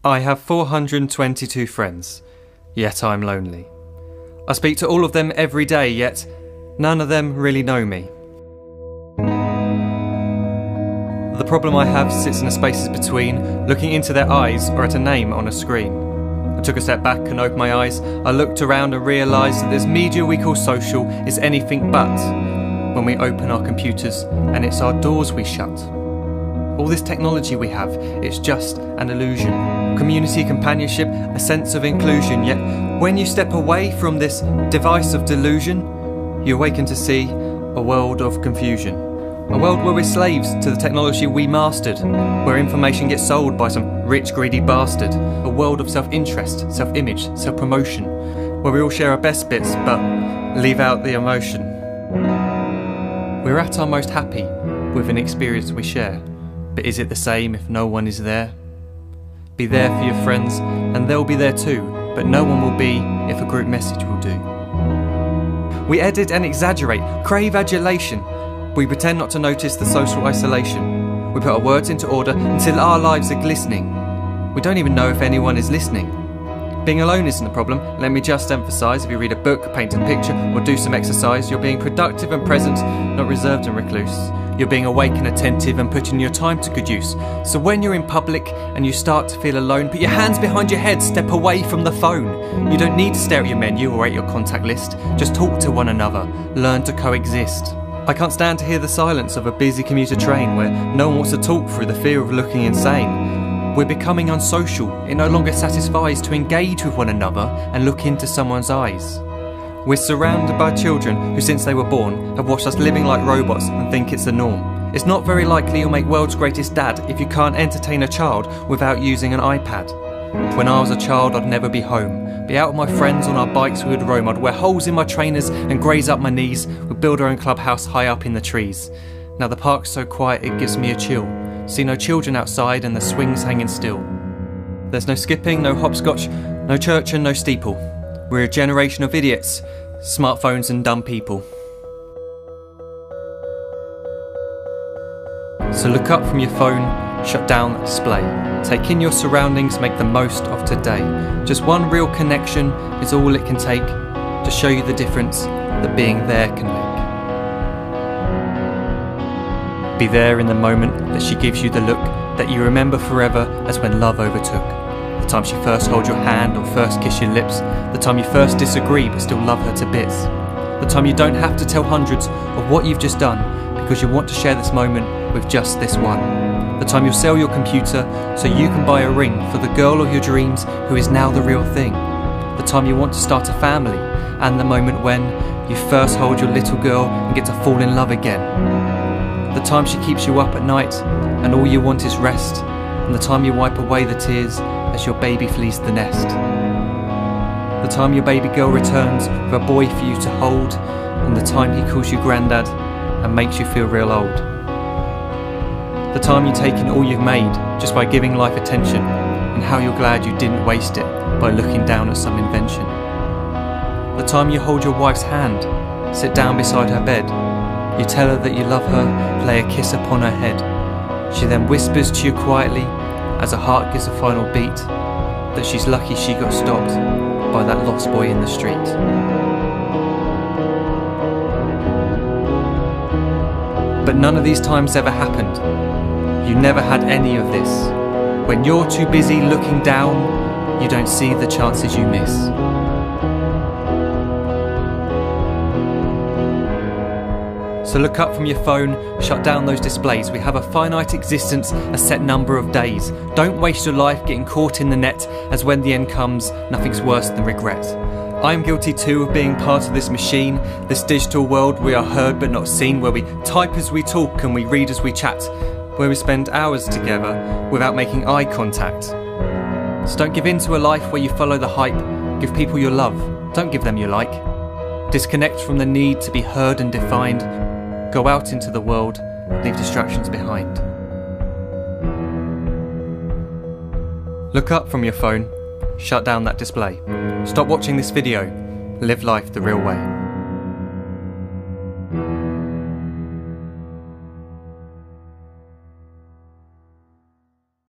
I have 422 friends, yet I'm lonely. I speak to all of them every day, yet none of them really know me. The problem I have sits in the spaces between looking into their eyes or at a name on a screen. I took a step back and opened my eyes. I looked around and realised that this media we call social is anything but when we open our computers and it's our doors we shut. All this technology we have, it's just an illusion. Community, companionship, a sense of inclusion, yet when you step away from this device of delusion, you awaken to see a world of confusion. A world where we're slaves to the technology we mastered, where information gets sold by some rich, greedy bastard. A world of self-interest, self-image, self-promotion, where we all share our best bits but leave out the emotion. We're at our most happy with an experience we share. But is it the same if no one is there? Be there for your friends, and they'll be there too, but no one will be if a group message will do. We edit and exaggerate, crave adulation. We pretend not to notice the social isolation. We put our words into order until our lives are glistening. We don't even know if anyone is listening. Being alone isn't the problem. Let me just emphasise, if you read a book, paint a picture, or do some exercise, you're being productive and present, not reserved and recluse. You're being awake and attentive and putting your time to good use. So when you're in public and you start to feel alone, put your hands behind your head, step away from the phone. You don't need to stare at your menu or at your contact list. Just talk to one another. Learn to coexist. I can't stand to hear the silence of a busy commuter train where no one wants to talk through the fear of looking insane. We're becoming unsocial. It no longer satisfies to engage with one another and look into someone's eyes. We're surrounded by children who, since they were born, have watched us living like robots and think it's the norm. It's not very likely you'll make world's greatest dad if you can't entertain a child without using an iPad. When I was a child, I'd never be home. Be out with my friends on our bikes we would roam. I'd wear holes in my trainers and graze up my knees. We'd build our own clubhouse high up in the trees. Now the park's so quiet it gives me a chill. See no children outside and the swings hanging still. There's no skipping, no hopscotch, no church and no steeple. We're a generation of idiots, smartphones and dumb people. So look up from your phone, shut down the display. Take in your surroundings, make the most of today. Just one real connection is all it can take to show you the difference that being there can make. Be there in the moment that she gives you the look that you remember forever as when love overtook. The time she first holds your hand or first kiss your lips. The time you first disagree but still love her to bits. The time you don't have to tell hundreds of what you've just done because you want to share this moment with just this one. The time you'll sell your computer so you can buy a ring for the girl of your dreams who is now the real thing. The time you want to start a family, and the moment when you first hold your little girl and get to fall in love again. The time she keeps you up at night and all you want is rest, and the time you wipe away the tears as your baby flees the nest. The time your baby girl returns with a boy for you to hold, and the time he calls you granddad and makes you feel real old. The time you take in all you've made just by giving life attention, and how you're glad you didn't waste it by looking down at some invention. The time you hold your wife's hand, sit down beside her bed, you tell her that you love her, lay a kiss upon her head. She then whispers to you quietly as her heart gives a final beat that she's lucky she got stopped by that lost boy in the street. But none of these times ever happened. You never had any of this. When you're too busy looking down, you don't see the chances you miss. So look up from your phone, shut down those displays. We have a finite existence, a set number of days. Don't waste your life getting caught in the net, as when the end comes, nothing's worse than regret. I'm guilty too of being part of this machine, this digital world we are heard but not seen, where we type as we talk and we read as we chat, where we spend hours together without making eye contact. So don't give in to a life where you follow the hype. Give people your love, don't give them your like. Disconnect from the need to be heard and defined. Go out into the world, leave distractions behind. Look up from your phone, shut down that display. Stop watching this video, live life the real way.